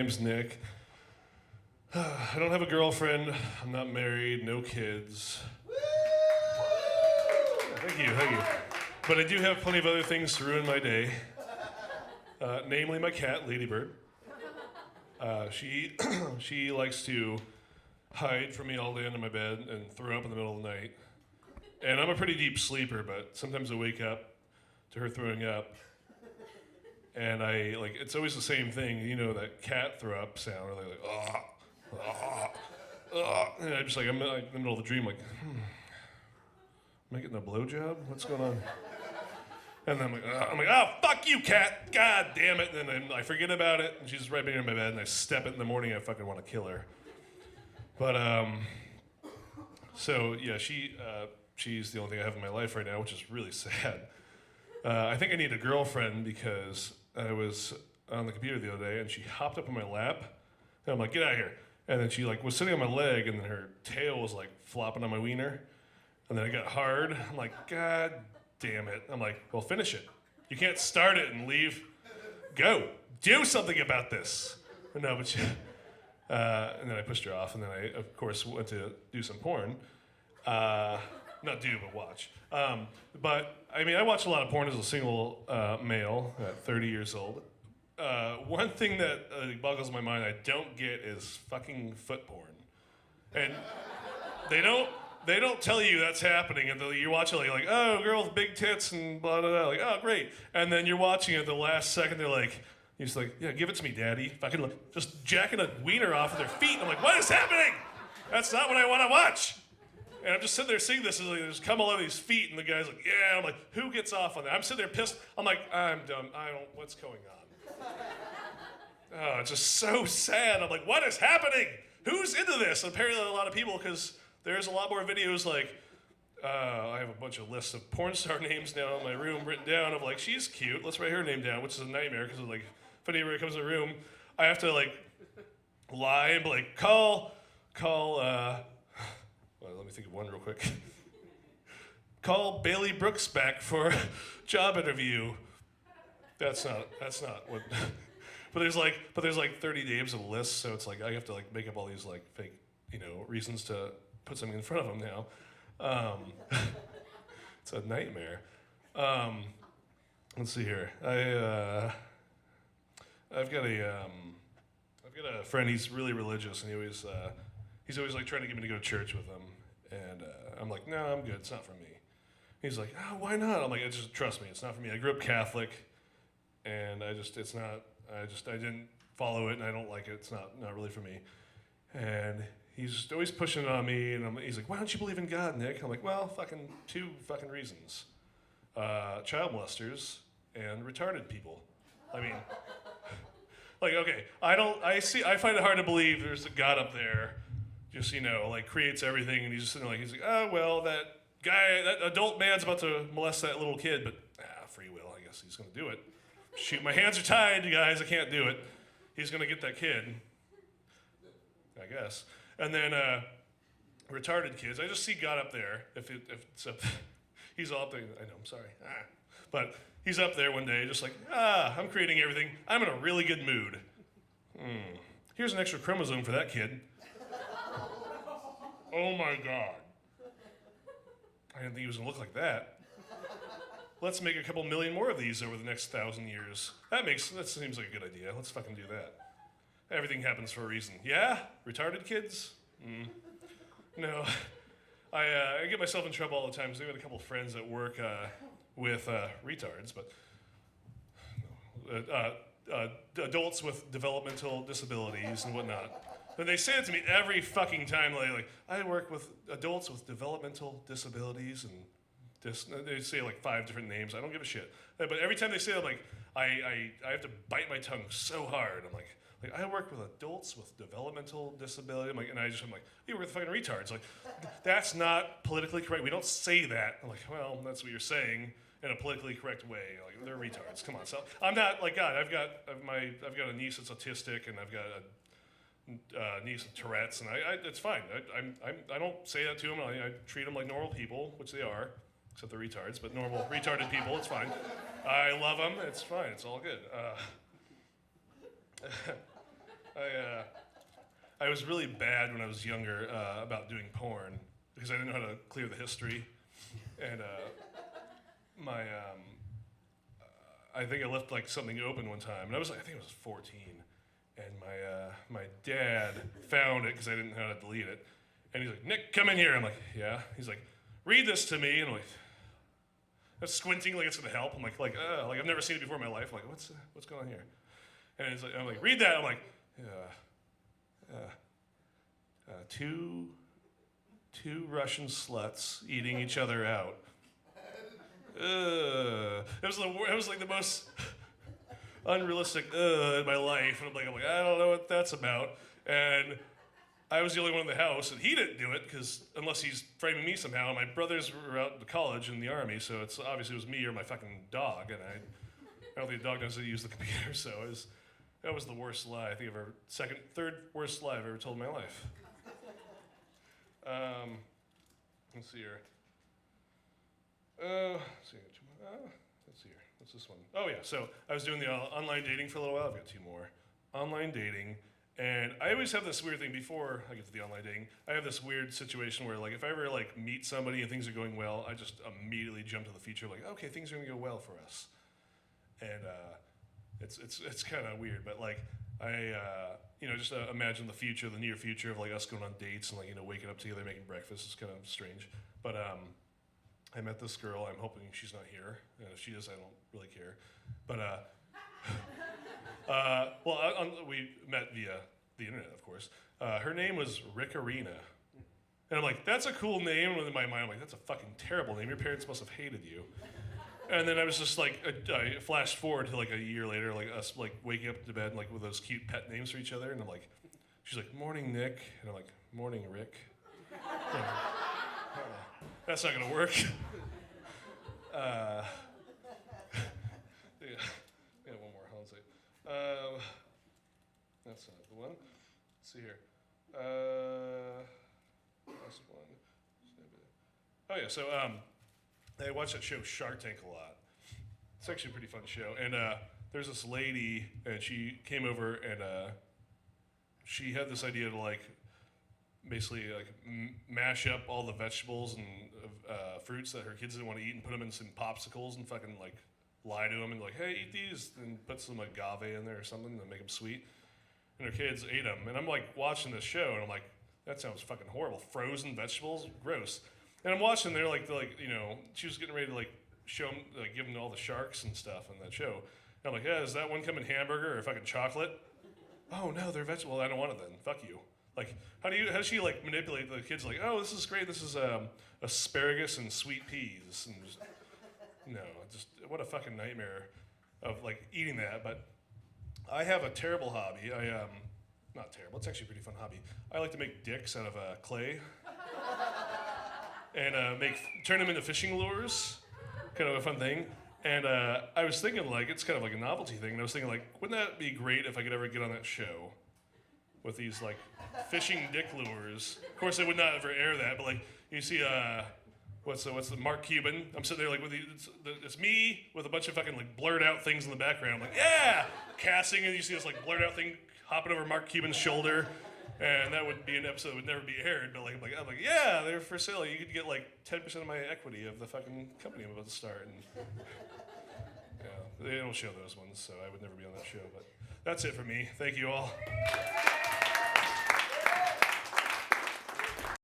name's Nick. I don't have a girlfriend. I'm not married. No kids. Thank you. But I do have plenty of other things to ruin my day. Namely, my cat, Ladybird. She she likes to hide from me all day under my bed and throw up in the middle of the night. And I'm a pretty deep sleeper, but sometimes I wake up to her throwing up. And it's always the same thing, that cat throw up sound, where they're like, and I'm in the middle of the dream, like, am I getting a blowjob? What's going on? And then I'm like, oh, fuck you, cat, god damn it. And then I forget about it, and she's right behind my bed, and I step it in the morning, I fucking want to kill her. But, she's the only thing I have in my life right now, which is really sad. I think I need a girlfriend because I was on the computer the other day and she hopped up on my lap and I'm like, get out of here. And then she was sitting on my leg and then her tail was flopping on my wiener. And then it got hard. I'm like, God damn it. I'm like, well, finish it. You can't start it and leave. Go. Do something about this. No, but she, and then I pushed her off and then I, of course, went to do some porn. Not do, but watch. But, I watch a lot of porn as a single male at 30 years old. One thing that boggles my mind I don't get is fucking foot porn. And they don't tell you that's happening until you watch it like, oh, girl with big tits and blah, blah, blah. Like, oh, great. And then you're watching it the last second, you're just like, yeah, give it to me, daddy. Fucking just jacking a wiener off of their feet. I'm like, what is happening? That's not what I want to watch. And I'm just sitting there seeing this, and there's come all over these feet, and the guy's like, yeah. I'm like, who gets off on that? I'm sitting there pissed. I'm like, I'm done. What's going on? Oh, it's just so sad. I'm like, what is happening? Who's into this? And apparently a lot of people, because there's a lot more videos I have a bunch of lists of porn star names now in my room written down of she's cute. Let's write her name down, which is a nightmare, because if anybody comes in the room, I have to lie and be call, well, let me think of one real quick. Call Bailey Brooks back for a job interview. That's not what. But there's 30 names of a list, so it's I have to make up all these fake, reasons to put something in front of them now. It's a nightmare. Let's see here. I've got a friend. He's really religious, and he's always trying to get me to go to church with him. And I'm like, no, I'm good. It's not for me. He's like, oh, why not? I'm like, just trust me. It's not for me. I grew up Catholic, and I didn't follow it, and I don't like it. It's not really for me. And he's always pushing it on me, and he's like, why don't you believe in God, Nick? I'm like, well, two reasons. Child molesters and retarded people. Okay, I find it hard to believe there's a God up there, just, creates everything, and he's just sitting there he's like, oh, well, that adult man's about to molest that little kid, but, free will, I guess he's gonna do it. Shoot, my hands are tied, you guys, I can't do it. He's gonna get that kid, I guess. And then, retarded kids, I just see God up there, he's all up there, I know, I'm sorry, but he's up there one day, just I'm creating everything, I'm in a really good mood. Here's an extra chromosome for that kid. Oh my God. I didn't think he was gonna look like that. Let's make a couple million more of these over the next 1,000 years. That seems like a good idea. Let's fucking do that. Everything happens for a reason. Yeah? Retarded kids? No. I get myself in trouble all the time because I've got a couple of friends that work with retards, but adults with developmental disabilities and whatnot. And they say it to me every fucking time. I work with adults with developmental disabilities, and they say 5 different names. I don't give a shit. But every time they say it, I have to bite my tongue so hard. I'm like, I work with adults with developmental disability. I'm like, you work with fucking retards. That's not politically correct. We don't say that. I'm like, well, that's what you're saying in a politically correct way. They're retards. Come on. So I'm not God. I've got a niece that's autistic, and I've got a niece with Tourette's, and it's fine. I don't say that to them. I treat them like normal people, which they are, except they're retards. But normal retarded people, it's fine. I love them. It's fine. It's all good. I was really bad when I was younger about doing porn because I didn't know how to clear the history, and I think I left like something open one time, and I think I was 14, and my dad found it because I didn't know how to delete it, and he's like, Nick, come in here. I'm like, yeah. He's like, read this to me, and I'm like, I'm squinting like it's gonna help. I'm like I've never seen it before in my life. I'm like, what's going on here? And he's like, I'm like, read that. I'm like, two Russian sluts eating each other out. It was like the most unrealistic in my life, and I'm like, I don't know what that's about. And I was the only one in the house, and he didn't do it because unless he's framing me somehow. My brothers were out to college in the army, so it's obviously it was me or my fucking dog, and I don't think the dog knows how to use the computer. So that was the worst lie I think third worst lie I've ever told in my life. Let's see here. Let's see here. What's this one? Oh yeah. So I was doing the online dating for a little while. I've got two more. Online dating. And I always have this weird thing before I get to the online dating. I have this weird situation where, like, if I ever like meet somebody and things are going well, I just immediately jump to the future, like, okay, things are gonna go well for us. And it's kind of weird, but like I just imagine the future, the near future of like us going on dates and like waking up together, making breakfast. It's kind of strange, but I met this girl. I'm hoping she's not here. And if she is, I don't really care. But we met via the internet, of course. Her name was Rick Arena. And I'm like, that's a cool name. And in my mind, I'm like, that's a fucking terrible name. Your parents must have hated you. And then I was just like, I flashed forward to like a year later, like us like waking up to bed like with those cute pet names for each other. And I'm like, she's like, morning, Nick. And I'm like, morning, Rick. That's not gonna work. Yeah, one more. Hold on a second. That's not the one. Let's see here. Last one. Oh yeah. So I watch that show Shark Tank a lot. It's actually a pretty fun show. And there's this lady, and she came over, and she had this idea to like basically like mash up all the vegetables and fruits that her kids didn't want to eat and put them in some popsicles and fucking like lie to them and like, hey, eat these, and put some agave in there or something to make them sweet. And her kids ate them. And I'm like watching this show, and I'm like, that sounds fucking horrible. Frozen vegetables, gross. And I'm watching there, she was getting ready to like show them, like give them all the sharks and stuff on that show. And I'm like, yeah, does that one come in hamburger or fucking chocolate? Oh no, they're vegetable. I don't want it then. Fuck you. Like, how does she like manipulate the kids? Like, oh, this is great. This is asparagus and sweet peas. And just what a fucking nightmare of like eating that. But I have a terrible hobby. Not terrible. It's actually a pretty fun hobby. I like to make dicks out of clay and turn them into fishing lures. Kind of a fun thing. And I was thinking like it's kind of like a novelty thing. And I was thinking like, wouldn't that be great if I could ever get on that show with these like fishing dick lures? Of course, I would not ever air that. But like you see, what's the Mark Cuban? I'm sitting there like with it's me with a bunch of fucking like blurred out things in the background. I'm like, yeah, casting, and you see this like blurred out thing hopping over Mark Cuban's shoulder. And that would be an episode that would never be aired, but I'm like, yeah, they're for sale. You could get like 10% of my equity of the fucking company I'm about to start. And yeah, they don't show those ones, so I would never be on that show. But that's it for me. Thank you all.